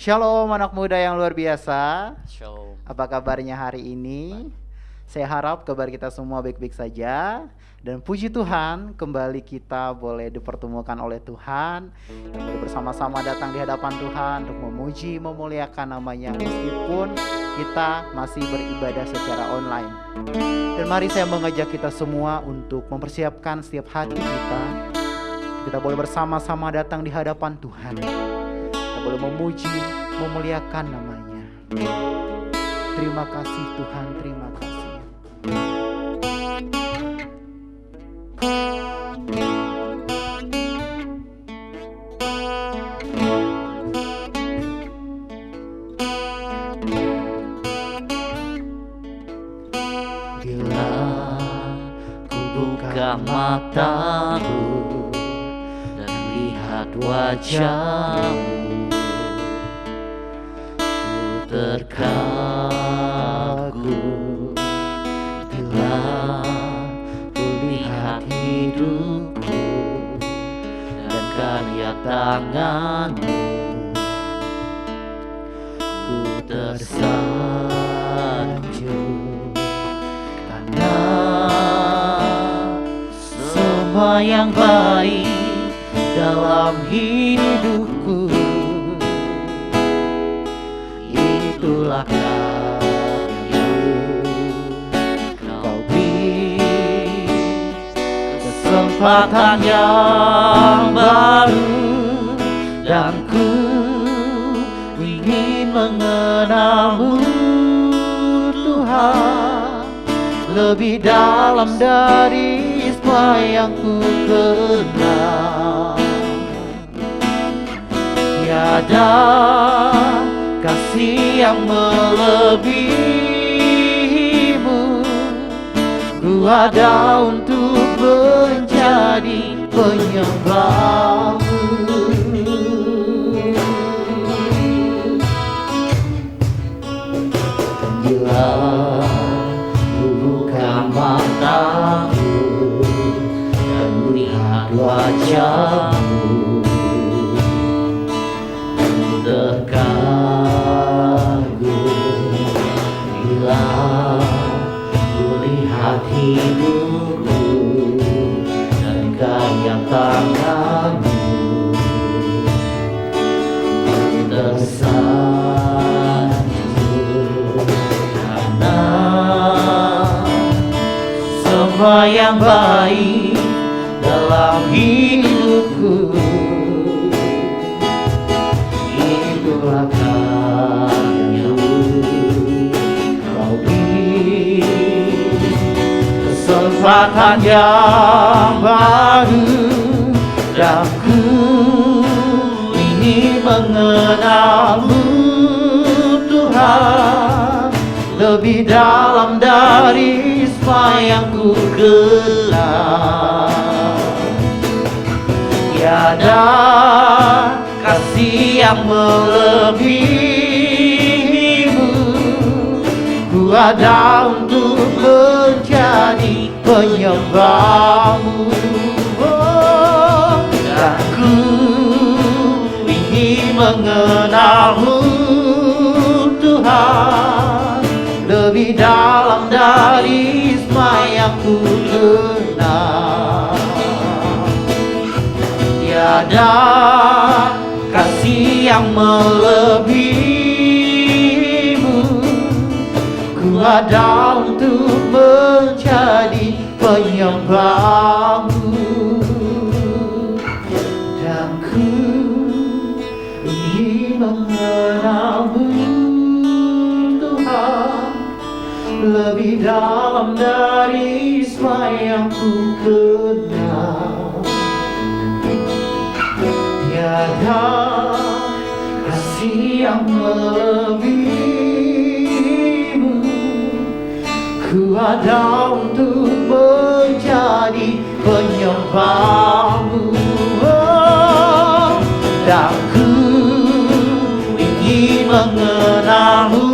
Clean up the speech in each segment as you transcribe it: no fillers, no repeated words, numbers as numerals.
Shalom anak muda yang luar biasa. Shalom. Apa kabarnya hari ini? Saya harap kabar kita semua baik-baik saja. Dan puji Tuhan, kembali kita boleh dipertemukan oleh Tuhan dan boleh bersama-sama datang di hadapan Tuhan untuk memuji, memuliakan namanya meskipun kita masih beribadah secara online. Dan mari saya mengajak kita semua untuk mempersiapkan setiap hati kita. Kita boleh bersama-sama datang di hadapan Tuhan. Kita boleh memuji, memuliakan namanya. Terima kasih Tuhan, terima kasih. Bila ku buka mataku dan lihat wajahmu, ku terkagum. Bila ku lihat hidupku dan karya tanganmu, ku tersanjung. Karena semua yang baik dalam hidupku, itulah karya-Mu. Kau beri kesempatan yang baru, dan ku ingin mengenal-Mu, Tuhan, lebih dalam dari semua yang ku kenal. Tiada kasih yang melebihi-Mu. Ku ada untuk menjadi penyembah-Mu. Bila ku buka mataku dan melihat wajah-Mu, ku terkagum. Bila ku lihat hidupku dan karya tangan-Mu, ku tersanjung. Karena semua yang baik dalam hidupku, itulah karya-Mu. Kau beri kesempatan yang baru, dan ku ingin mengenal-Mu, Tuhan, lebih dalam dari semua yang ku kenal. Tiada kasih yang melebihi-Mu. Ku ada untuk menjadi penyembah-Mu. Oh, dan ku ingin mengenal-Mu, Tuhan, lebih dalam dari semua yang ku kenal. Tiada kasih yang melebihi-Mu. Ku ada untuk menjadi penyembah-Mu, dan ku ingin mengenal-Mu, Tuhan, lebih dalam dari semua yang ku kenal. Tiada kasih yang melebihi-Mu. Ku ada untuk menjadi penyembah-Mu. Oh, dan ku ingin mengenal-Mu,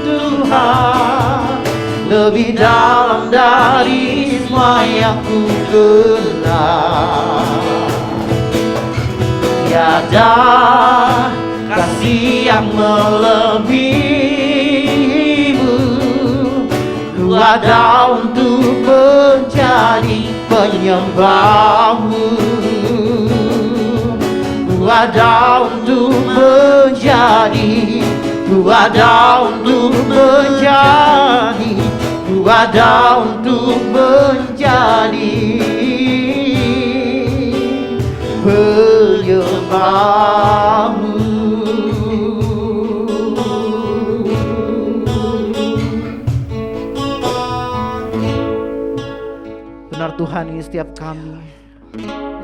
Tuhan, lebih dalam dari semua yang ku kenal. Tiada kasih yang melebihimu. Ku ada untuk menjadi penyembahmu. Ku ada untuk menjadi, ku ada untuk menjadi, ku ada untuk menjadi penyembahmu. Benar Tuhan, ini setiap kami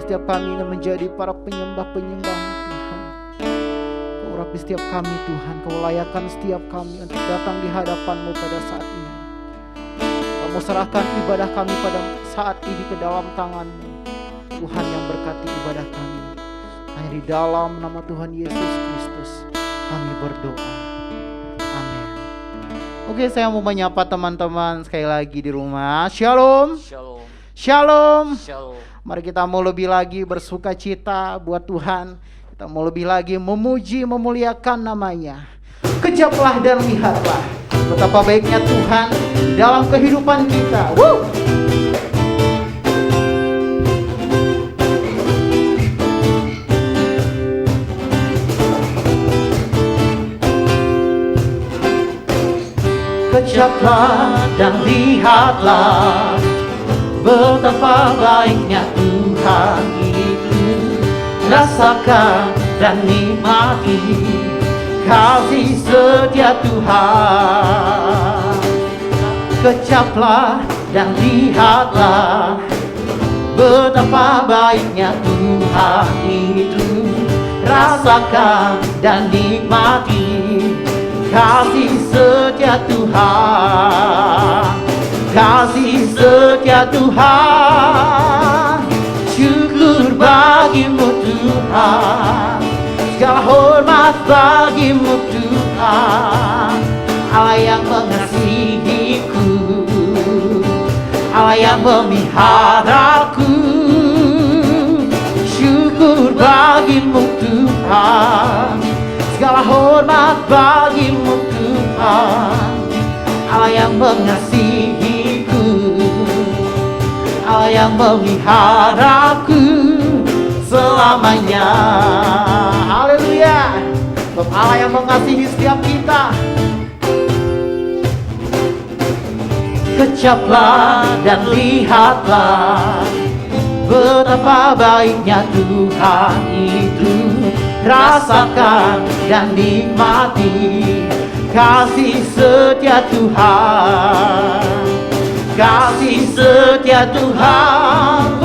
ingin menjadi para penyembah-penyembah-Mu Tuhan. Kau urapi setiap kami Tuhan, Kau layakan setiap kami untuk datang di hadapan-Mu pada saat ini. Kamu serahkan ibadah kami pada saat ini ke dalam tangan-Mu Tuhan, yang berkati ibadah kami. Hanya di dalam nama Tuhan Yesus Kristus kami berdoa. Amin. Oke, saya mau menyapa teman-teman sekali lagi di rumah. Shalom. Shalom. Shalom. Shalom. Mari kita mau lebih lagi bersuka cita buat Tuhan. Kita mau lebih lagi memuji, memuliakan namanya. Kejaplah dan lihatlah betapa baiknya Tuhan di dalam kehidupan kita. Woo! Kejaplah dan lihatlah betapa baiknya Tuhan itu. Rasakan dan nikmati kasih setia Tuhan. Kejaplah dan lihatlah betapa baiknya Tuhan itu. Rasakan dan nikmati kasih setia Tuhan. Kasih setia Tuhan. Syukur bagimu Tuhan. Segala hormat bagimu Tuhan. Allah yang mengasihiku, Allah yang memeliharaku. Syukur bagimu Tuhan. Segala hormat bagimu Tuhan. Allah yang mengasihiku, Allah yang memeliharaku selamanya. Haleluya. Allah yang mengasihi setiap kita. Kejaplah dan lihatlah betapa baiknya Tuhan itu. Rasakan dan nikmati kasih setia Tuhan. Kasih setia Tuhan.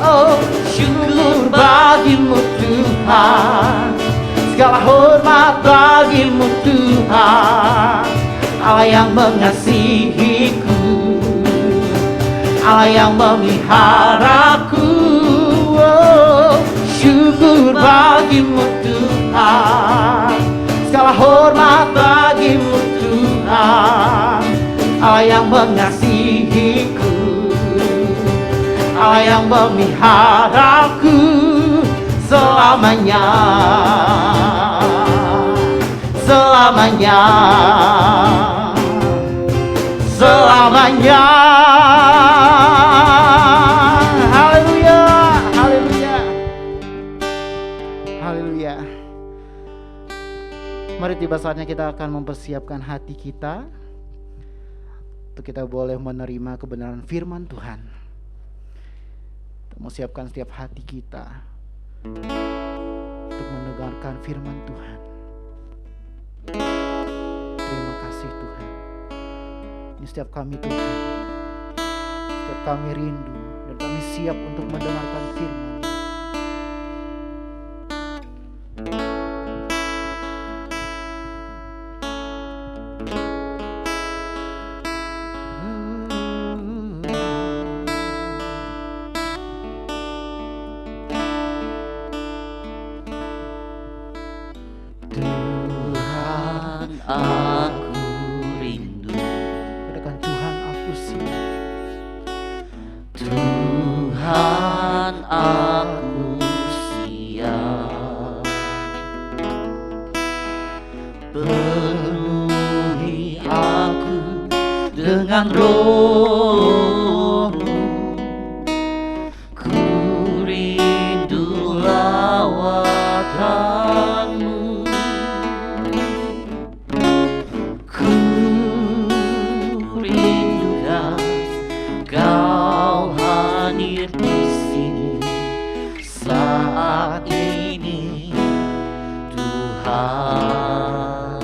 Oh, syukur bagimu Tuhan. Segala hormat bagimu Tuhan. Allah yang mengasihiku, Allah yang memeliharaku. Oh, syukur bagimu Tuhan. Segala hormat bagimu Tuhan. Allah yang mengasihiku, Allah yang memeliharaku selamanya. Selamanya. Selamanya. Haleluya. Haleluya. Haleluya. Mari tiba saatnya kita akan mempersiapkan hati kita untuk kita boleh menerima kebenaran firman Tuhan. Kita mau siapkan setiap hati kita untuk mendengarkan firman Tuhan. Terima kasih Tuhan. Ini setiap kami Tuhan, setiap kami rindu dan kami siap untuk mendengarkan firman. Aku rindu. Katakan Tuhan, aku siap. Tuhan, aku siap. dengan roh-Mu. Ku rindu lawatan-Mu. Ku rindukan Kau hadir di sini saat ini, Tuhan.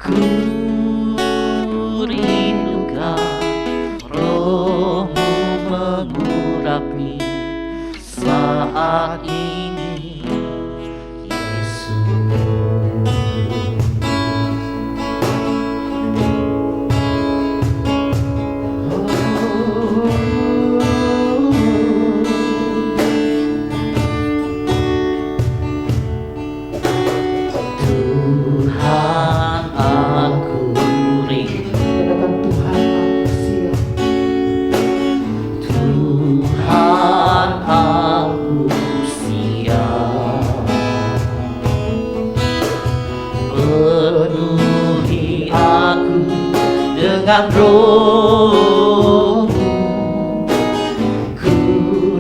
Ku rindukan roh-Mu mengurapi saat ini, Yesus. Tuhan, aku rindu. Katakan Tuhan, aku siap. Tuhan, aku siap. Penuhi aku dengan roh-Mu. Ku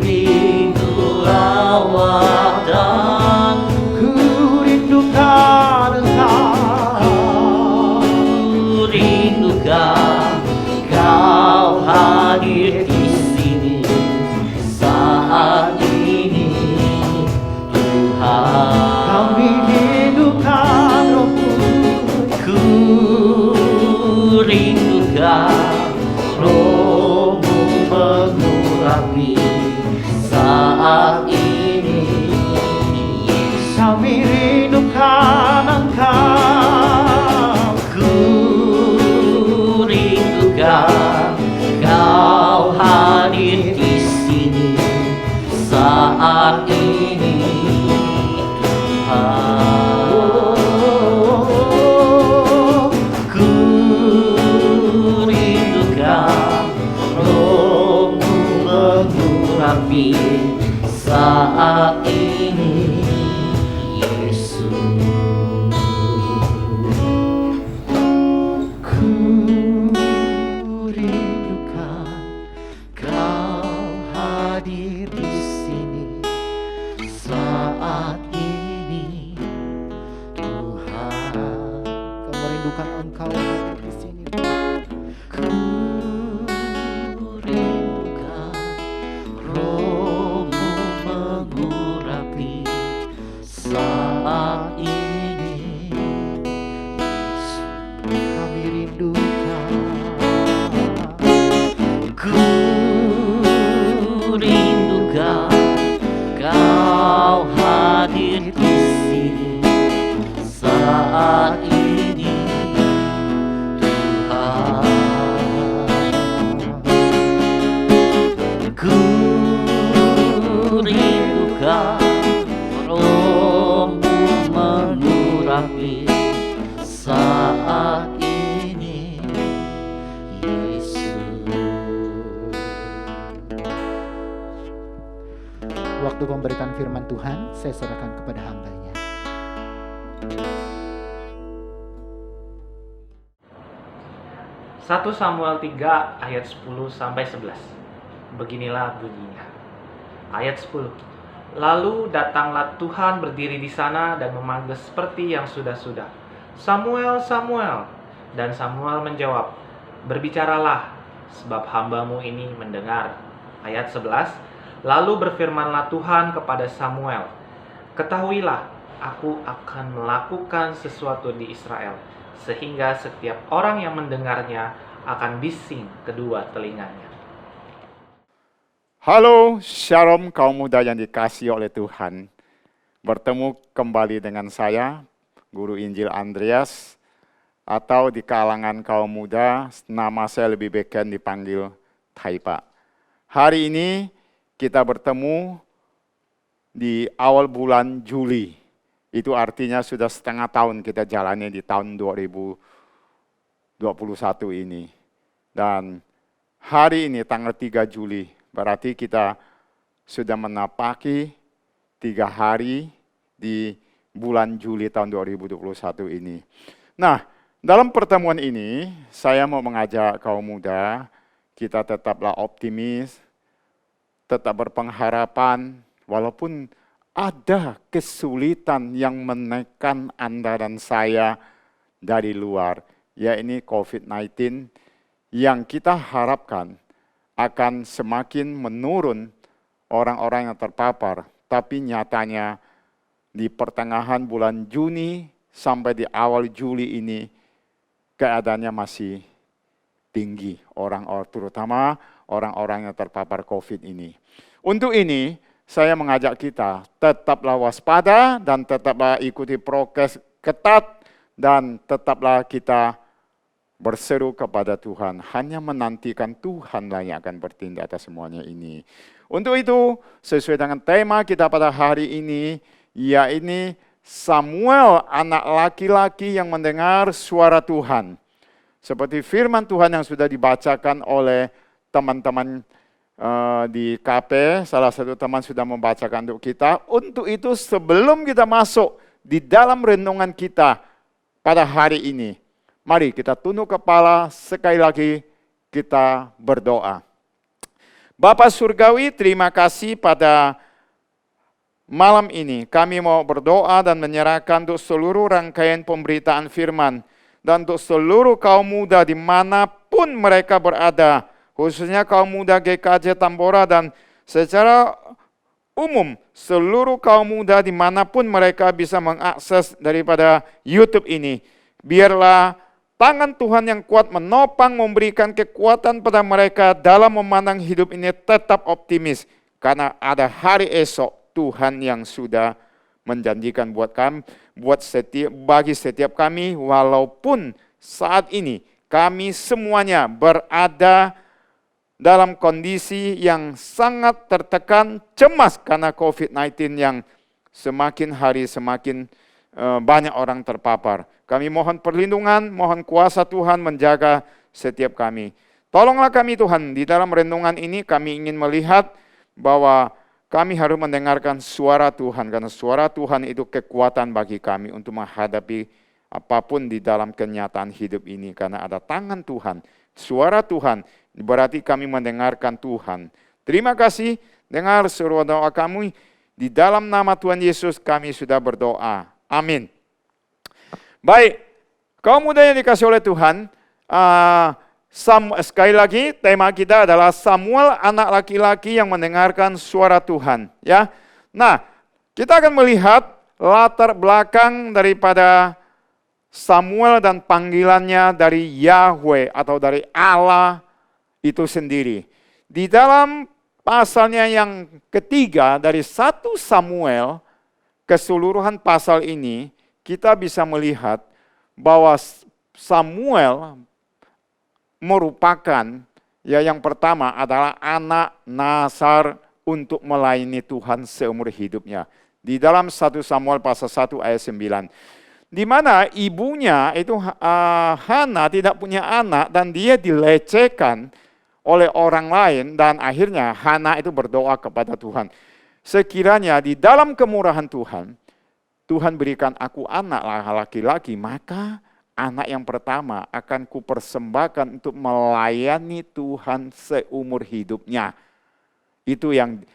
rindu lawatan-Mu. Ku rindukan Engkau. Ku rindukan Kau hadir di sini saat ini, Tuhan. Kami rindukan Roh-Mu. Ku rindukan roh-Mu mengurapi saat ini, Yesus. Kami rindukan Engkau. Ku rindukan Kau hadir di sini saat ini, Tuhan. Ku rindukan roh-Mu mengurapi saat ini, Yesus. Ku rindukan Kau hadir di sini saat ini, Tuhan. Kami rindukan Engkau hadir di sini. Ku rindukan roh-Mu mengurapi saat ini, Yesus. Kami rindukan. Ku rindukan Kau hadir di sini saat ini, Tuhan. Ku rindukan roh-Mu mengurapi saat ini, Yesus. Waktu memberikan firman Tuhan, saya serahkan kepada hamba-Nya. 1 Samuel 3 ayat 10 sampai 11. Beginilah bunyinya. Ayat 10. Lalu datanglah Tuhan berdiri di sana dan memanggil seperti yang sudah-sudah. Samuel, Samuel. Dan Samuel menjawab, berbicaralah, sebab hambamu ini mendengar. Ayat 11. Lalu berfirmanlah Tuhan kepada Samuel, ketahuilah, aku akan melakukan sesuatu di Israel, sehingga setiap orang yang mendengarnya akan bising kedua telinganya. Halo, shalom kaum muda yang dikasihi oleh Tuhan. Bertemu kembali dengan saya, Guru Injil Andreas, atau di kalangan kaum muda, nama saya lebih beken dipanggil Taipa. Hari ini kita bertemu di awal bulan Juli. Itu artinya sudah setengah tahun kita jalani di tahun 2021 ini. Dan hari ini tanggal 3 Juli, berarti kita sudah menapaki 3 hari di bulan Juli tahun 2021 ini. Nah, Dalam pertemuan ini, saya mau mengajak kaum muda, kita tetaplah optimis, tetap berpengharapan, walaupun ada kesulitan yang menekan Anda dan saya dari luar, yaitu COVID-19, yang kita harapkan akan semakin menurun orang-orang yang terpapar. Tapi nyatanya di pertengahan bulan Juni sampai di awal Juli ini, keadaannya masih tinggi, terutama orang-orang yang terpapar COVID ini. Untuk ini, saya mengajak kita tetaplah waspada dan tetaplah ikuti prokes ketat dan tetaplah kita berseru kepada Tuhan. Hanya menantikan Tuhanlah yang akan bertindak atas semuanya ini. Untuk itu, sesuai dengan tema kita pada hari ini, yaitu Samuel, anak laki-laki yang mendengar suara Tuhan. Seperti firman Tuhan yang sudah dibacakan oleh teman-teman di KP, salah satu teman sudah membacakan untuk kita. Untuk itu sebelum kita masuk di dalam renungan kita pada hari ini, mari kita tunduk kepala, sekali lagi kita berdoa. Bapa Surgawi, terima kasih pada malam ini. Kami mau berdoa dan menyerahkan untuk seluruh rangkaian pemberitaan firman dan untuk seluruh kaum muda dimanapun mereka berada, khususnya kaum muda GKJ Tambora dan secara umum seluruh kaum muda dimanapun mereka bisa mengakses daripada YouTube ini. Biarlah tangan Tuhan yang kuat menopang, memberikan kekuatan pada mereka dalam memandang hidup ini tetap optimis. Karena ada hari esok Tuhan yang sudah menjanjikan bagi setiap kami, walaupun saat ini kami semuanya berada dalam kondisi yang sangat tertekan, cemas karena COVID-19 yang semakin hari semakin banyak orang terpapar. Kami mohon perlindungan, mohon kuasa Tuhan menjaga setiap kami. Tolonglah kami Tuhan, di dalam renungan ini kami ingin melihat bahwa kami harus mendengarkan suara Tuhan, karena suara Tuhan itu kekuatan bagi kami untuk menghadapi apapun di dalam kenyataan hidup ini. Karena ada tangan Tuhan, suara Tuhan, berarti kami mendengarkan Tuhan. Terima kasih, dengar seluruh doa kami. Di dalam nama Tuhan Yesus kami sudah berdoa. Amin. Baik, kaum muda yang dikasih oleh Tuhan, sekali lagi tema kita adalah Samuel, anak laki-laki yang mendengarkan suara Tuhan. Ya, nah kita akan melihat latar belakang daripada Samuel dan panggilannya dari Yahweh atau dari Allah itu sendiri. Di dalam pasalnya yang ketiga dari 1 Samuel, keseluruhan pasal ini kita bisa melihat bahwa Samuel merupakan yang pertama adalah anak Nasar untuk melayani Tuhan seumur hidupnya. Di dalam 1 Samuel pasal 1 ayat 9. Di mana ibunya itu Hana tidak punya anak dan dia dilecehkan oleh orang lain dan akhirnya Hana itu berdoa kepada Tuhan. Sekiranya di dalam kemurahan Tuhan, Tuhan berikan aku anak laki-laki, maka anak yang pertama akan kupersembahkan untuk melayani Tuhan seumur hidupnya. Itu yang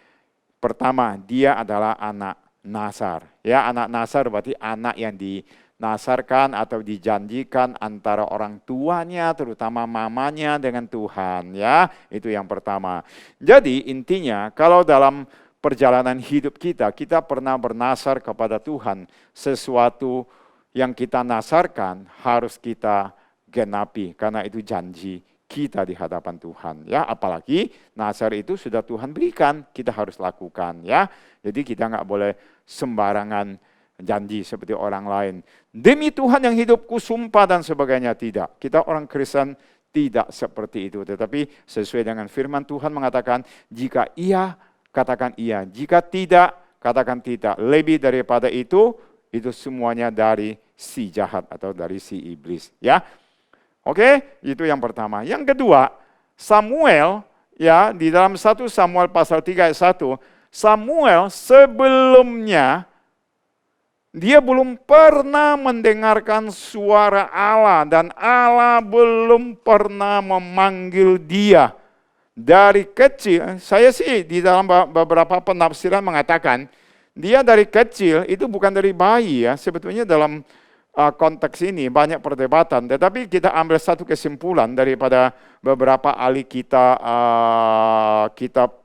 pertama, dia adalah anak Nasar. Ya, anak Nasar berarti anak yang dinasarkan atau dijanjikan antara orang tuanya, terutama mamanya dengan Tuhan. Ya, itu yang pertama. Jadi intinya kalau dalam perjalanan hidup kita pernah bernasar kepada Tuhan, sesuatu yang kita nasarkan harus kita genapi karena itu janji kita di hadapan Tuhan. Ya, apalagi nasar itu sudah Tuhan berikan, kita harus lakukan. Ya, jadi kita nggak boleh sembarangan janji seperti orang lain. Demi Tuhan yang hidupku sumpah dan sebagainya, tidak. Kita orang Kristen tidak seperti itu. Tetapi sesuai dengan firman Tuhan mengatakan, jika iya, katakan iya. Jika tidak, katakan tidak. Lebih daripada itu semuanya dari si jahat atau dari si iblis. Ya, oke, itu yang pertama. Yang kedua, Samuel, ya, di dalam 1 Samuel pasal 3 ayat 1, Samuel sebelumnya Dia belum pernah mendengarkan suara Allah dan Allah belum pernah memanggil dia. Dari kecil, saya sih di dalam beberapa penafsiran mengatakan, dia dari kecil itu bukan dari bayi ya. Sebetulnya dalam konteks ini banyak perdebatan, tetapi kita ambil satu kesimpulan daripada beberapa ahli kita kitab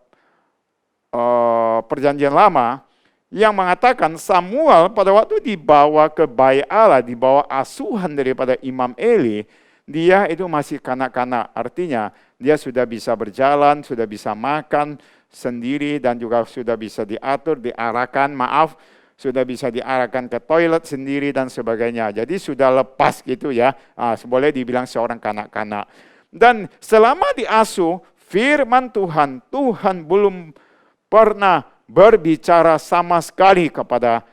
Perjanjian Lama yang mengatakan Samuel pada waktu dibawa ke Bait Allah, dibawa asuhan daripada Imam Eli, dia itu masih kanak-kanak. Artinya dia sudah bisa berjalan, sudah bisa makan sendiri dan juga sudah bisa diatur, diarahkan, sudah bisa diarahkan ke toilet sendiri dan sebagainya. Jadi sudah lepas gitu ya, boleh dibilang seorang kanak-kanak. Dan selama diasuh, firman Tuhan belum pernah berbicara sama sekali kepada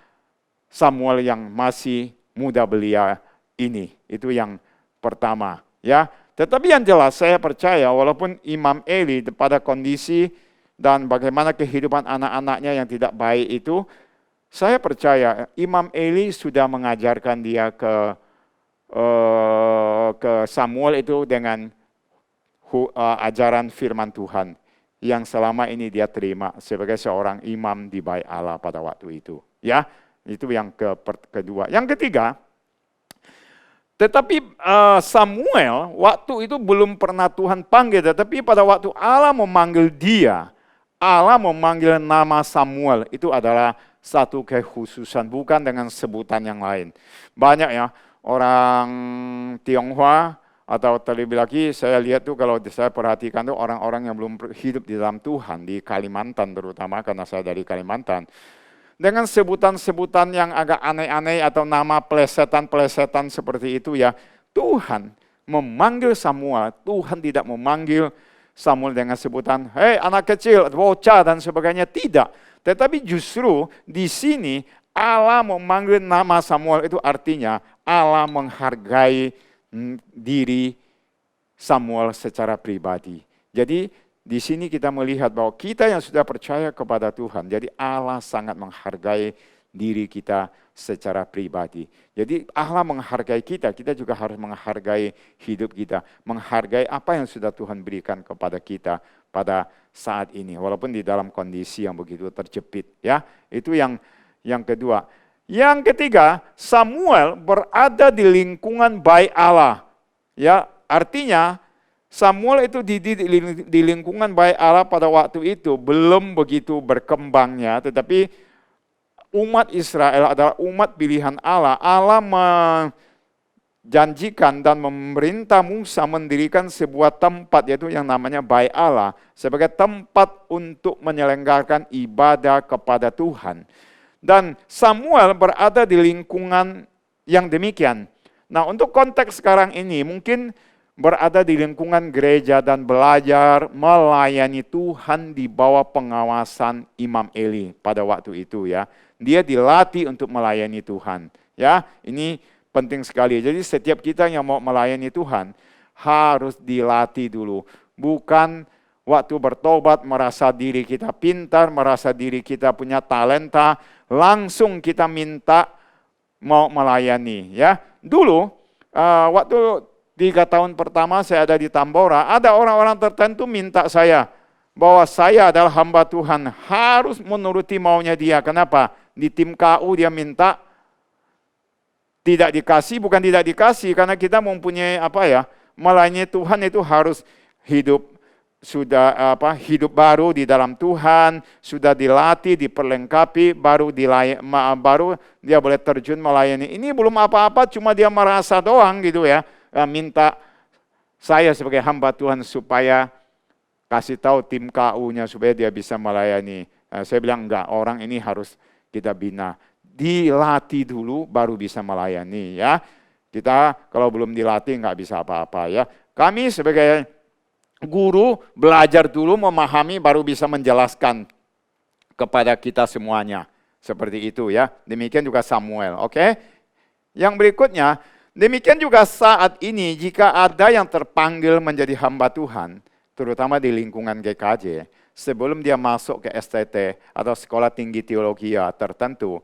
Samuel yang masih muda belia ini. Itu yang pertama ya. Tetapi yang jelas saya percaya walaupun Imam Eli pada kondisi dan bagaimana kehidupan anak-anaknya yang tidak baik itu, saya percaya Imam Eli sudah mengajarkan dia ke Samuel itu dengan ajaran firman Tuhan yang selama ini dia terima sebagai seorang imam di Bait Allah pada waktu itu. Ya, itu yang kedua. Yang ketiga, tetapi Samuel waktu itu belum pernah Tuhan panggil, tetapi pada waktu Allah memanggil dia, Allah memanggil nama Samuel, itu adalah satu kekhususan, bukan dengan sebutan yang lain. Banyak ya orang Tionghoa atau terlebih lagi saya lihat tuh kalau saya perhatikan tuh orang-orang yang belum hidup di dalam Tuhan di Kalimantan terutama karena saya dari Kalimantan. Dengan sebutan-sebutan yang agak aneh-aneh atau nama plesetan-plesetan seperti itu ya, Tuhan memanggil Samuel, Tuhan tidak memanggil Samuel dengan sebutan, hei anak kecil, bocah dan sebagainya, tidak. Tetapi justru di sini Allah memanggil nama Samuel itu artinya Allah menghargai diri Samuel secara pribadi. Jadi di sini kita melihat bahwa kita yang sudah percaya kepada Tuhan, jadi Allah sangat menghargai diri kita secara pribadi. Jadi Allah menghargai kita, kita juga harus menghargai hidup kita, menghargai apa yang sudah Tuhan berikan kepada kita pada saat ini, walaupun di dalam kondisi yang begitu terjepit. Ya, itu yang kedua. Yang ketiga, Samuel berada di lingkungan Bait Allah. Ya, artinya Samuel itu di lingkungan Bait Allah pada waktu itu belum begitu berkembangnya, tetapi umat Israel adalah umat pilihan Allah. Allah menjanjikan dan memerintah Musa mendirikan sebuah tempat yaitu yang namanya Bait Allah sebagai tempat untuk menyelenggarakan ibadah kepada Tuhan. Dan Samuel berada di lingkungan yang demikian. Nah, untuk konteks sekarang ini mungkin berada di lingkungan gereja dan belajar melayani Tuhan di bawah pengawasan Imam Eli pada waktu itu ya. Dia dilatih untuk melayani Tuhan. Ya, ini penting sekali. Jadi setiap kita yang mau melayani Tuhan harus dilatih dulu. Bukan waktu bertobat merasa diri kita pintar, merasa diri kita punya talenta, langsung kita minta mau melayani. Ya, dulu waktu 3 tahun pertama saya ada di Tambora, ada orang-orang tertentu minta saya bahwa saya adalah hamba Tuhan, harus menuruti maunya dia. Kenapa? Di tim KU dia minta tidak dikasih, bukan tidak dikasih, karena kita mempunyai melayani Tuhan itu harus hidup hidup baru di dalam Tuhan, sudah dilatih, diperlengkapi, baru dia boleh terjun melayani. Ini belum apa-apa, cuma dia merasa doang gitu ya, minta saya sebagai hamba Tuhan supaya kasih tahu tim KU-nya supaya dia bisa melayani. Saya bilang enggak, orang ini harus kita bina. Dilatih dulu baru bisa melayani ya. Kita kalau belum dilatih enggak bisa apa-apa ya. Kami sebagai guru belajar dulu memahami baru bisa menjelaskan kepada kita semuanya. Seperti itu ya. Demikian juga Samuel, oke? Yang berikutnya, demikian juga saat ini jika ada yang terpanggil menjadi hamba Tuhan, terutama di lingkungan GKJ, sebelum dia masuk ke STT atau sekolah tinggi teologi tertentu,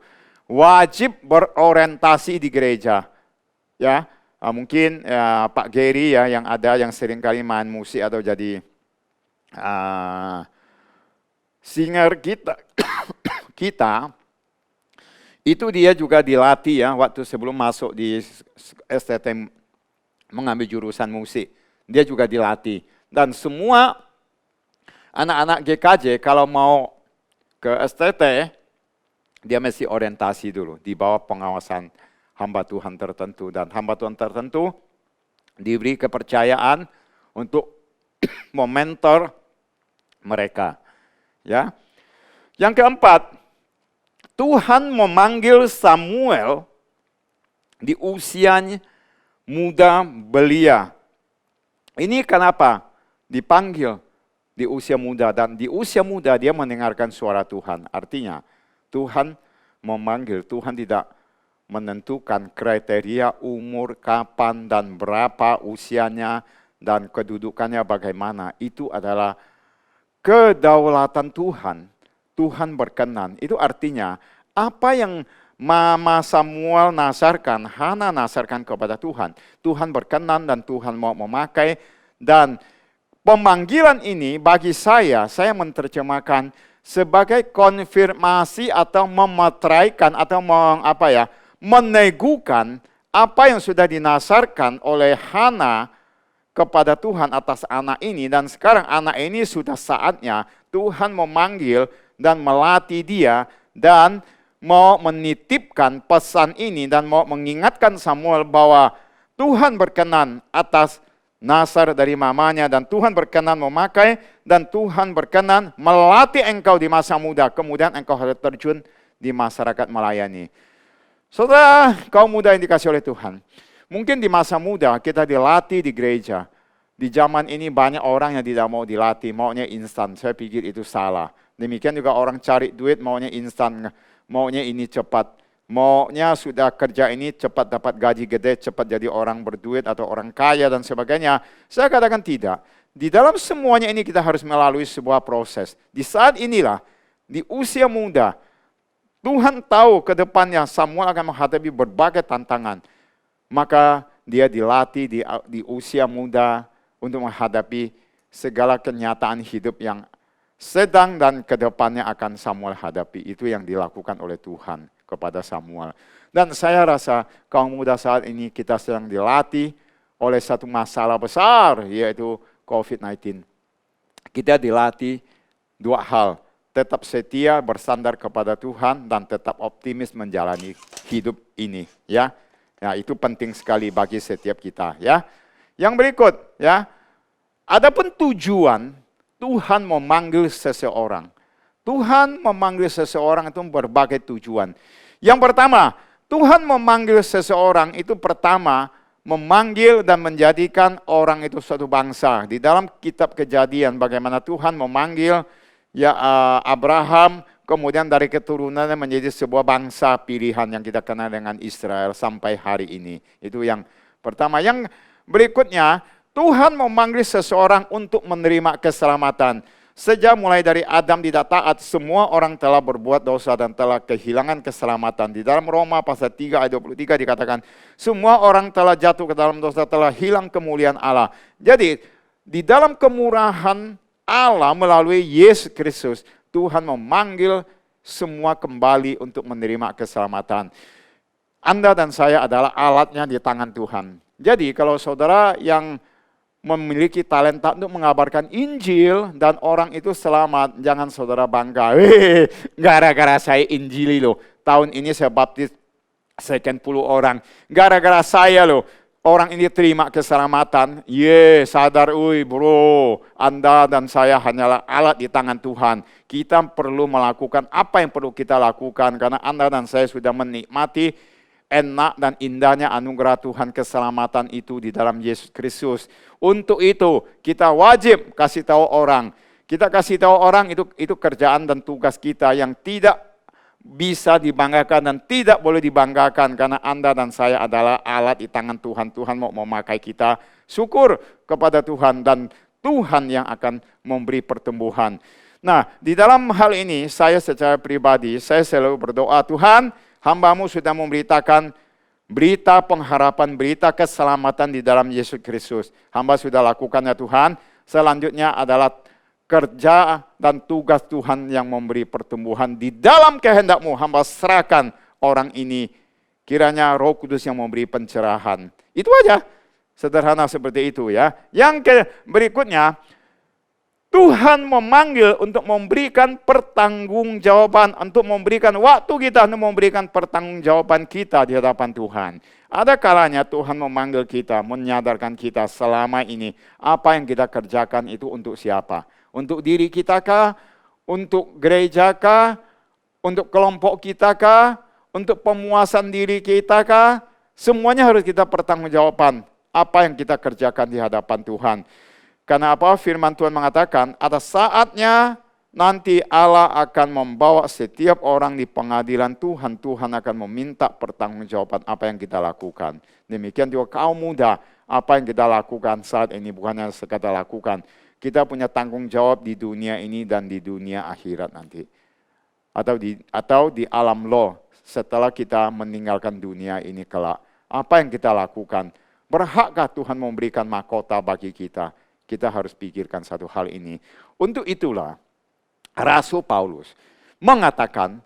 wajib berorientasi di gereja. Ya, mungkin Pak Gary ya yang ada yang sering kali main musik atau jadi singer kita, kita itu dia juga dilatih ya waktu sebelum masuk di STT mengambil jurusan musik. Dia juga dilatih. Dan semua anak-anak GKJ kalau mau ke STT, dia mesti orientasi dulu di bawah pengawasan hamba Tuhan tertentu. Dan hamba Tuhan tertentu diberi kepercayaan untuk mementor mereka. Ya. Yang keempat, Tuhan memanggil Samuel di usianya muda belia. Ini kenapa dipanggil di usia muda, dan di usia muda dia mendengarkan suara Tuhan. Artinya Tuhan memanggil, Tuhan tidak menentukan kriteria umur, kapan dan berapa usianya dan kedudukannya bagaimana. Itu adalah kedaulatan Tuhan. Tuhan berkenan. Itu artinya apa yang Mama Samuel nasarkan, Hana nasarkan kepada Tuhan. Tuhan berkenan dan Tuhan mau memakai. Dan pemanggilan ini bagi saya menerjemahkan sebagai konfirmasi atau memeteraikan atau meneguhkan apa yang sudah dinasarkan oleh Hana kepada Tuhan atas anak ini. Dan sekarang anak ini sudah saatnya Tuhan memanggil dan melatih dia dan mau menitipkan pesan ini dan mau mengingatkan Samuel bahwa Tuhan berkenan atas nasar dari mamanya dan Tuhan berkenan memakai dan Tuhan berkenan melatih engkau di masa muda. Kemudian engkau harus terjun di masyarakat melayani. Saudara, kaum muda yang dikasih oleh Tuhan. Mungkin di masa muda kita dilatih di gereja. Di zaman ini banyak orang yang tidak mau dilatih, maunya instan. Saya pikir itu salah. Demikian juga orang cari duit maunya instan. Maunya ini cepat, maunya sudah kerja ini cepat dapat gaji gede, cepat jadi orang berduit atau orang kaya dan sebagainya. Saya katakan tidak. Di dalam semuanya ini kita harus melalui sebuah proses. Di saat inilah, di usia muda, Tuhan tahu ke depannya Samuel akan menghadapi berbagai tantangan. Maka dia dilatih di usia muda untuk menghadapi segala kenyataan hidup yang sedang dan kedepannya akan Samuel hadapi. Itu yang dilakukan oleh Tuhan kepada Samuel. Dan saya rasa kaum muda saat ini kita sedang dilatih oleh satu masalah besar, yaitu COVID-19. Kita dilatih dua hal, tetap setia bersandar kepada Tuhan dan tetap optimis menjalani hidup ini. Ya, itu penting sekali bagi setiap kita. Ya, yang berikut, ya, adapun tujuan Tuhan memanggil seseorang. Tuhan memanggil seseorang itu berbagai tujuan. Yang pertama, Tuhan memanggil seseorang itu pertama memanggil dan menjadikan orang itu suatu bangsa. Di dalam kitab Kejadian bagaimana Tuhan memanggil Abraham, kemudian dari keturunannya menjadi sebuah bangsa pilihan yang kita kenal dengan Israel sampai hari ini. Itu yang pertama. Yang berikutnya, Tuhan memanggil seseorang untuk menerima keselamatan. Sejak mulai dari Adam tidak taat, semua orang telah berbuat dosa dan telah kehilangan keselamatan. Di dalam Roma pasal 3 ayat 23 dikatakan, semua orang telah jatuh ke dalam dosa, telah hilang kemuliaan Allah. Jadi, di dalam kemurahan Allah melalui Yesus Kristus, Tuhan memanggil semua kembali untuk menerima keselamatan. Anda dan saya adalah alatnya di tangan Tuhan. Jadi, kalau saudara yang memiliki talenta untuk mengabarkan Injil dan orang itu selamat, jangan saudara bangga. Gara-gara saya Injili loh, tahun ini saya baptis sekian puluh orang. Gara-gara saya loh, orang ini terima keselamatan. Sadar bro, Anda dan saya hanyalah alat di tangan Tuhan. Kita perlu melakukan apa yang perlu kita lakukan karena Anda dan saya sudah menikmati enak dan indahnya anugerah Tuhan keselamatan itu di dalam Yesus Kristus. Untuk itu kita wajib kasih tahu orang. Kita kasih tahu orang itu kerjaan dan tugas kita yang tidak bisa dibanggakan dan tidak boleh dibanggakan karena Anda dan saya adalah alat di tangan Tuhan. Tuhan mau memakai kita. Syukur kepada Tuhan dan Tuhan yang akan memberi pertumbuhan. Nah, di dalam hal ini saya secara pribadi saya selalu berdoa, Tuhan, Hamba-Mu sudah memberitakan berita pengharapan, berita keselamatan di dalam Yesus Kristus. Hamba sudah lakukan ya Tuhan. Selanjutnya adalah kerja dan tugas Tuhan yang memberi pertumbuhan di dalam kehendak-Mu. Hamba serahkan orang ini. Kiranya Roh Kudus yang memberi pencerahan. Itu aja. Sederhana seperti itu ya. Yang berikutnya, Tuhan memanggil untuk memberikan pertanggungjawaban, untuk memberikan waktu kita, untuk memberikan pertanggungjawaban kita di hadapan Tuhan. Ada kalanya Tuhan memanggil kita, menyadarkan kita selama ini, apa yang kita kerjakan itu untuk siapa? Untuk diri kita kah? Untuk gereja kah? Untuk kelompok kita kah? Untuk pemuasan diri kita kah? Semuanya harus kita pertanggungjawaban. Apa yang kita kerjakan di hadapan Tuhan. Karena apa? Firman Tuhan mengatakan, ada saatnya nanti Allah akan membawa setiap orang di pengadilan Tuhan. Tuhan akan meminta pertanggungjawaban apa yang kita lakukan. Demikian juga kaum muda, apa yang kita lakukan saat ini bukan hanya sekadar lakukan. Kita punya tanggung jawab di dunia ini dan di dunia akhirat nanti. Atau di alam loh. Setelah kita meninggalkan dunia ini kelak, apa yang kita lakukan? Berhakkah Tuhan memberikan mahkota bagi kita? Kita harus pikirkan satu hal ini. Untuk itulah, Rasul Paulus mengatakan,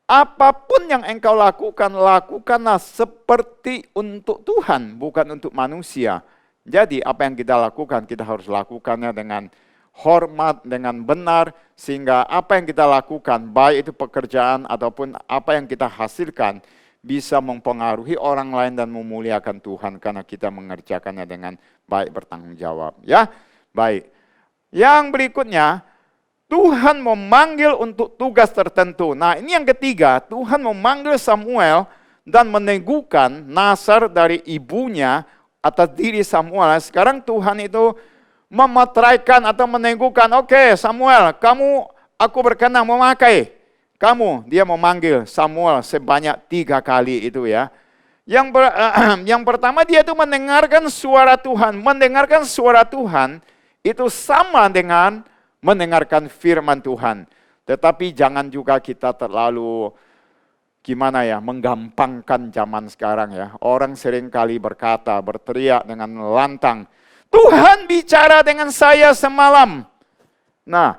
apapun yang engkau lakukan, lakukanlah seperti untuk Tuhan, bukan untuk manusia. Jadi apa yang kita lakukan, kita harus lakukannya dengan hormat, dengan benar, sehingga apa yang kita lakukan, baik itu pekerjaan ataupun apa yang kita hasilkan, bisa mempengaruhi orang lain dan memuliakan Tuhan karena kita mengerjakannya dengan baik, bertanggung jawab. Ya, baik. Yang berikutnya, Tuhan memanggil untuk tugas tertentu. Nah, ini yang ketiga, Tuhan memanggil Samuel dan meneguhkan nasar dari ibunya atas diri Samuel. Sekarang Tuhan itu memeteraikan atau meneguhkan, oke, Samuel, aku berkenan memakai kamu. Dia memanggil Samuel sebanyak 3 kali itu ya. Yang pertama dia itu mendengarkan suara Tuhan. Mendengarkan suara Tuhan itu sama dengan mendengarkan firman Tuhan. Tetapi jangan juga kita terlalu menggampangkan zaman sekarang ya. Orang seringkali berteriak dengan lantang, Tuhan bicara dengan saya semalam. Nah,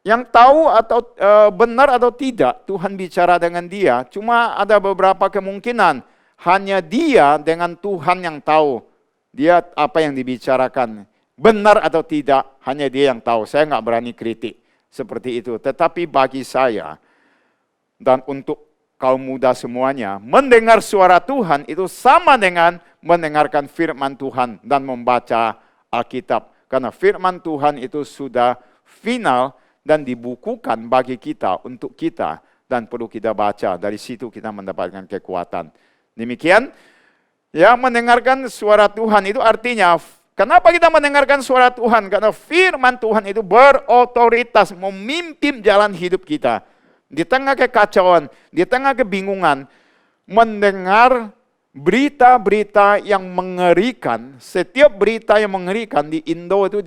yang tahu atau benar atau tidak Tuhan bicara dengan dia, cuma ada beberapa kemungkinan. Hanya dia dengan Tuhan yang tahu dia apa yang dibicarakan. Benar atau tidak, hanya dia yang tahu. Saya nggak berani kritik seperti itu. Tetapi bagi saya dan untuk kaum muda semuanya, mendengar suara Tuhan itu sama dengan mendengarkan firman Tuhan dan membaca Alkitab. Karena firman Tuhan itu sudah final dan dibukukan bagi kita, untuk kita, dan perlu kita baca. Dari situ kita mendapatkan kekuatan. Demikian, ya, mendengarkan suara Tuhan itu artinya, kenapa kita mendengarkan suara Tuhan? Karena firman Tuhan itu berotoritas memimpin jalan hidup kita. Di tengah kekacauan, di tengah kebingungan, mendengar berita-berita yang mengerikan. Setiap berita yang mengerikan di Indo itu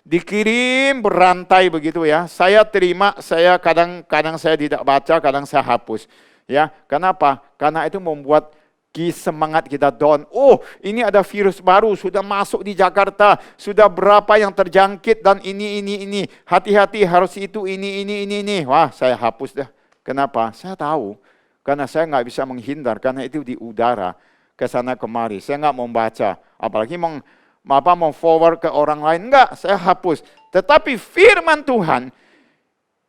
dikirim berantai begitu ya. Saya terima, saya kadang saya tidak baca, kadang saya hapus. Ya, kenapa? Karena itu membuat semangat kita down. Oh, ini ada virus baru sudah masuk di Jakarta, sudah berapa yang terjangkit dan ini. Hati-hati, harus itu ini. Wah, saya hapus dah. Kenapa? Saya tahu. Karena saya nggak bisa menghindar, karena itu di udara ke sana kemari. Saya nggak mau baca, apalagi mau forward ke orang lain. Enggak, saya hapus. Tetapi firman Tuhan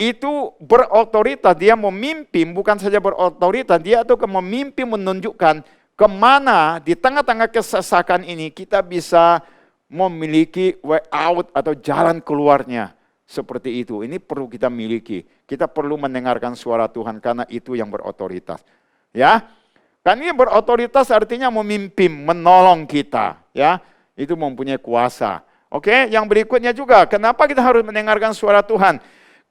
itu berotoritas, dia memimpin, bukan saja berotoritas, dia itu memimpin, menunjukkan kemana di tengah-tengah kesesakan ini kita bisa memiliki way out atau jalan keluarnya. Seperti itu, ini perlu kita miliki. Kita perlu mendengarkan suara Tuhan karena itu yang berotoritas. Ya, kan ini berotoritas artinya memimpin, menolong kita. Ya, itu mempunyai kuasa. Oke, yang berikutnya juga, kenapa kita harus mendengarkan suara Tuhan?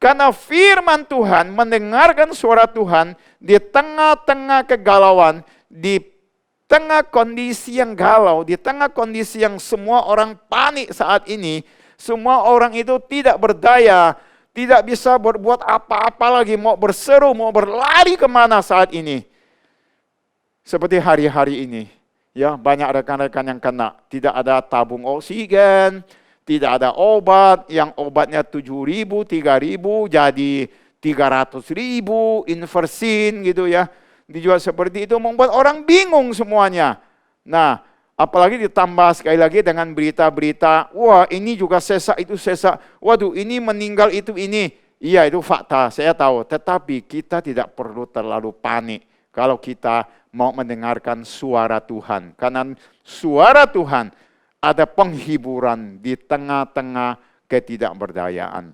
Karena firman Tuhan, mendengarkan suara Tuhan di tengah-tengah kegalauan, di tengah kondisi yang galau, di tengah kondisi yang semua orang panik saat ini, semua orang itu tidak berdaya, tidak bisa berbuat apa-apa lagi, mau berseru, mau berlari kemana saat ini. Seperti hari-hari ini, ya banyak rekan-rekan yang kena, tidak ada tabung oksigen, tidak ada obat, yang obatnya 7.000, 3.000 jadi 300.000, Inversin gitu ya. Dijual seperti itu membuat orang bingung semuanya. Nah, apalagi ditambah sekali lagi dengan berita-berita, wah ini juga sesak, itu sesak, waduh ini meninggal, itu ini. Iya itu fakta, saya tahu. Tetapi kita tidak perlu terlalu panik kalau kita mau mendengarkan suara Tuhan. Karena suara Tuhan ada penghiburan di tengah-tengah ketidakberdayaan.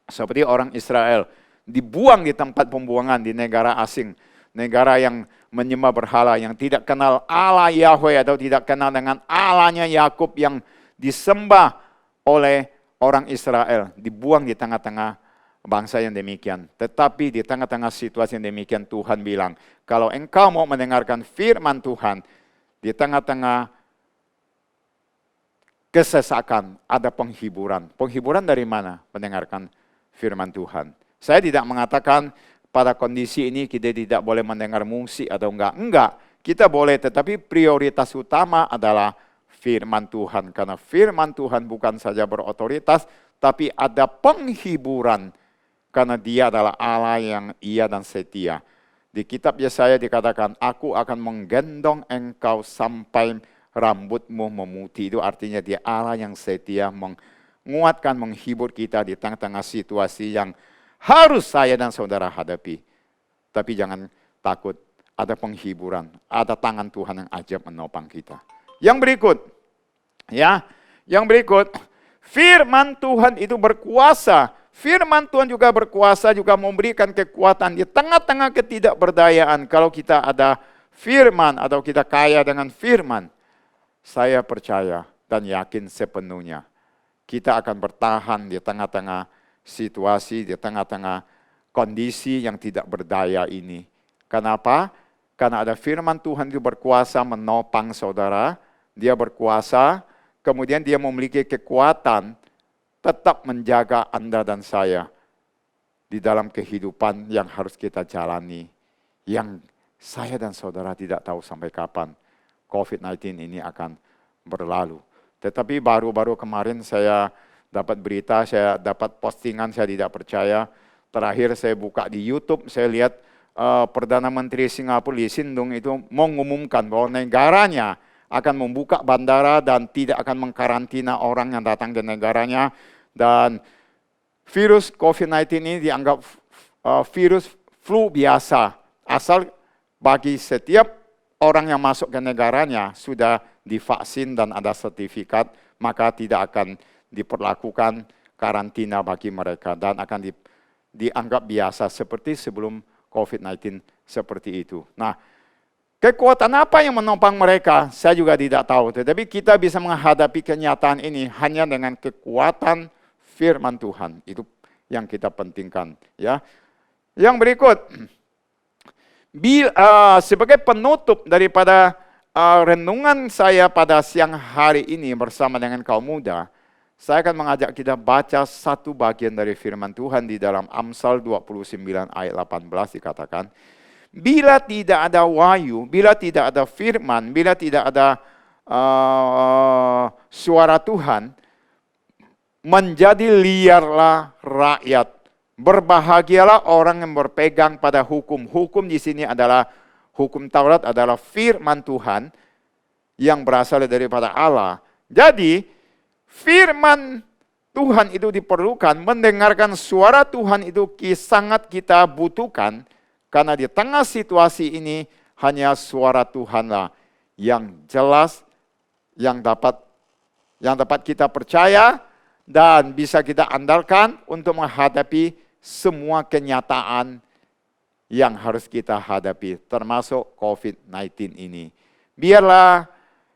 Seperti orang Israel dibuang di tempat pembuangan di negara asing. Negara yang menyembah berhala, yang tidak kenal Allah Yahweh atau tidak kenal dengan Allahnya Yakub yang disembah oleh orang Israel, dibuang di tengah-tengah bangsa yang demikian. Tetapi di tengah-tengah situasi yang demikian Tuhan bilang, kalau engkau mau mendengarkan firman Tuhan, di tengah-tengah kesesakan ada penghiburan. Penghiburan dari mana? Mendengarkan firman Tuhan. Saya tidak mengatakan pada kondisi ini kita tidak boleh mendengar musik atau enggak. Kita boleh, tetapi prioritas utama adalah firman Tuhan. Karena firman Tuhan bukan saja berotoritas, tapi ada penghiburan. Karena dia adalah Allah yang ia dan setia. Di kitab Yesaya dikatakan, aku akan menggendong engkau sampai rambutmu memutih. Itu artinya dia Allah yang setia, menguatkan, menghibur kita di tengah-tengah situasi yang harus saya dan saudara hadapi. Tapi jangan takut, ada penghiburan, ada tangan Tuhan yang ajaib menopang kita. Yang berikut, firman Tuhan itu berkuasa. Firman Tuhan juga berkuasa, juga memberikan kekuatan di tengah-tengah ketidakberdayaan. Kalau kita ada firman atau kita kaya dengan firman, saya percaya dan yakin sepenuhnya kita akan bertahan di tengah-tengah situasi, di tengah-tengah kondisi yang tidak berdaya ini. Kenapa? Karena ada firman Tuhan itu berkuasa menopang saudara, dia berkuasa, kemudian dia memiliki kekuatan tetap menjaga Anda dan saya di dalam kehidupan yang harus kita jalani, yang saya dan saudara tidak tahu sampai kapan COVID-19 ini akan berlalu. Tetapi baru-baru kemarin saya dapat berita, saya dapat postingan, saya tidak percaya. Terakhir saya buka di YouTube, saya lihat Perdana Menteri Singapura Lee Hsien Loong itu mengumumkan bahwa negaranya akan membuka bandara dan tidak akan mengkarantina orang yang datang ke negaranya. Dan virus COVID-19 ini dianggap virus flu biasa. Asal bagi setiap orang yang masuk ke negaranya sudah divaksin dan ada sertifikat, maka tidak akan diperlakukan karantina bagi mereka dan akan dianggap biasa seperti sebelum COVID-19 seperti itu. Nah, kekuatan apa yang menopang mereka? Saya juga tidak tahu. Tetapi kita bisa menghadapi kenyataan ini hanya dengan kekuatan firman Tuhan. Itu yang kita pentingkan. Ya. Yang berikut, sebagai penutup daripada renungan saya pada siang hari ini bersama dengan kaum muda, saya akan mengajak kita baca satu bagian dari firman Tuhan di dalam Amsal 29 ayat 18 dikatakan, bila tidak ada wahyu, bila tidak ada firman, bila tidak ada suara Tuhan, menjadi liarlah rakyat. Berbahagialah orang yang berpegang pada hukum. Hukum di sini adalah hukum Taurat, adalah firman Tuhan yang berasal daripada Allah. Jadi firman Tuhan itu diperlukan, mendengarkan suara Tuhan itu sangat kita butuhkan, karena di tengah situasi ini hanya suara Tuhanlah yang jelas, yang dapat kita percaya dan bisa kita andalkan untuk menghadapi semua kenyataan yang harus kita hadapi, termasuk COVID-19 ini. Biarlah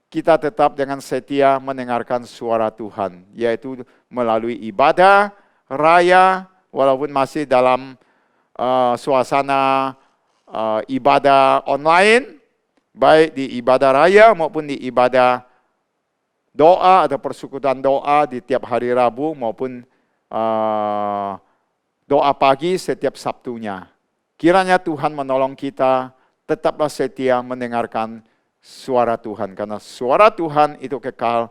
kita tetap dengan setia mendengarkan suara Tuhan, yaitu melalui ibadah raya, walaupun masih dalam suasana ibadah online, baik di ibadah raya maupun di ibadah doa atau persekutuan doa di tiap hari Rabu maupun doa pagi setiap Sabtunya. Kiranya Tuhan menolong kita, tetaplah setia mendengarkan suara Tuhan. Karena suara Tuhan itu kekal,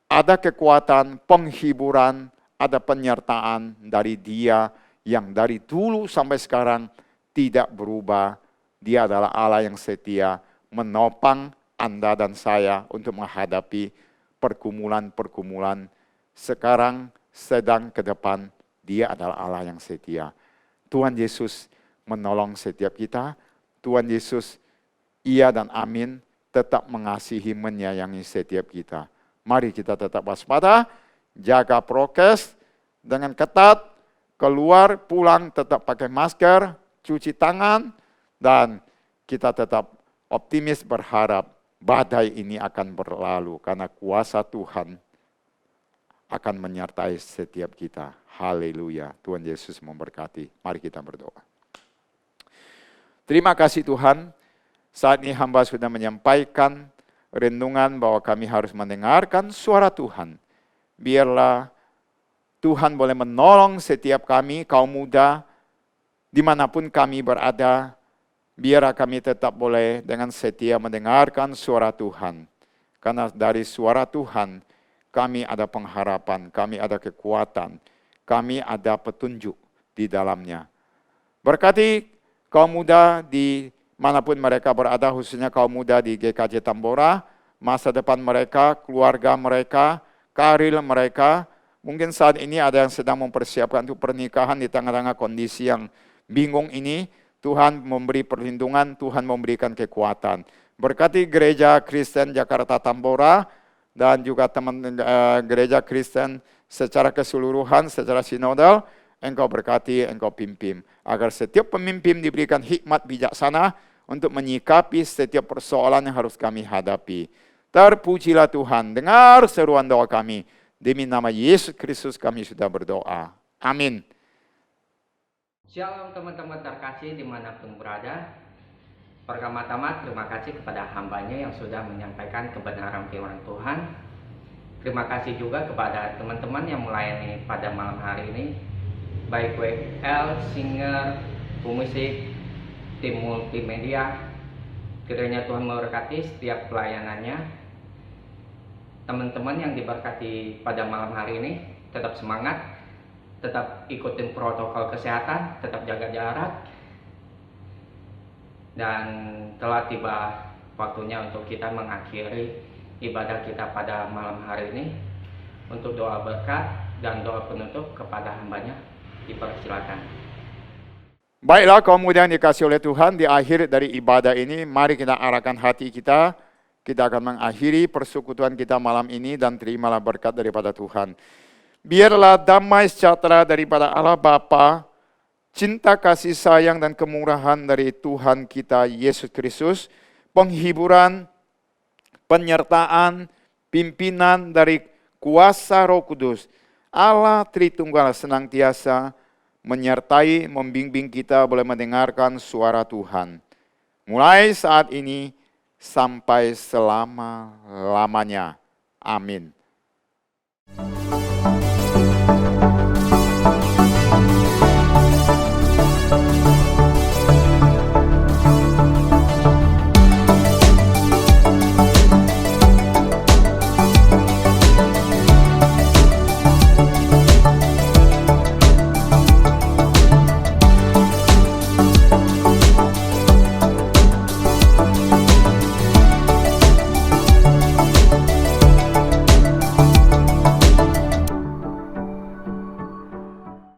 ada kekuatan, penghiburan, ada penyertaan dari Dia yang dari dulu sampai sekarang tidak berubah. Dia adalah Allah yang setia, menopang Anda dan saya untuk menghadapi pergumulan-pergumulan sekarang, sedang, ke depan. Dia adalah Allah yang setia. Tuhan Yesus menolong setiap kita. Tuhan Yesus, iya dan amin, tetap mengasihi, menyayangi setiap kita. Mari kita tetap waspada, jaga prokes dengan ketat, keluar, pulang tetap pakai masker, cuci tangan, dan kita tetap optimis berharap badai ini akan berlalu karena kuasa Tuhan akan menyertai setiap kita. Haleluya. Tuhan Yesus memberkati. Mari kita berdoa. Terima kasih Tuhan. Saat ini hamba sudah menyampaikan renungan bahwa kami harus mendengarkan suara Tuhan. Biarlah Tuhan boleh menolong setiap kami, kaum muda, dimanapun kami berada. Biarlah kami tetap boleh dengan setia mendengarkan suara Tuhan. Karena dari suara Tuhan, kami ada pengharapan, kami ada kekuatan, kami ada petunjuk di dalamnya. Berkati kaum muda di manapun mereka berada, khususnya kaum muda di GKJ Tambora, masa depan mereka, keluarga mereka, karir mereka. Mungkin saat ini ada yang sedang mempersiapkan untuk pernikahan di tengah-tengah kondisi yang bingung ini. Tuhan memberi perlindungan, Tuhan memberikan kekuatan. Berkati gereja Kristen Jakarta Tambora dan juga teman gereja Kristen secara keseluruhan, secara sinodal, Engkau berkati, Engkau pimpin. Agar setiap pemimpin diberikan hikmat bijaksana untuk menyikapi setiap persoalan yang harus kami hadapi. Terpujilah Tuhan, dengar seruan doa kami. Demi nama Yesus Kristus kami sudah berdoa. Amin. Shalom teman-teman terkasih dimanapun berada. Pertama-tama terima kasih kepada hambanya yang sudah menyampaikan kebenaran firman Tuhan. Terima kasih juga kepada teman-teman yang melayani pada malam hari ini, baik WL, singer, pemusik, tim multimedia. Kiranya Tuhan memberkati setiap pelayanannya. Teman-teman yang diberkati pada malam hari ini, tetap semangat, tetap ikutin protokol kesehatan, tetap jaga jarak. Dan telah tiba waktunya untuk kita mengakhiri ibadah kita pada malam hari ini. Untuk doa berkat dan doa penutup kepada hambanya, dipersilakan. Baiklah kaum muda yang dikasih oleh Tuhan, di akhir dari ibadah ini, mari kita arahkan hati kita. Kita akan mengakhiri persekutuan kita malam ini dan terimalah berkat daripada Tuhan. Biarlah damai sejahtera daripada Allah Bapa, cinta kasih sayang dan kemurahan dari Tuhan kita Yesus Kristus, penghiburan, penyertaan, pimpinan dari kuasa Roh Kudus, Allah Tritunggal senantiasa menyertai, membimbing kita boleh mendengarkan suara Tuhan. Mulai saat ini sampai selama-lamanya. Amin.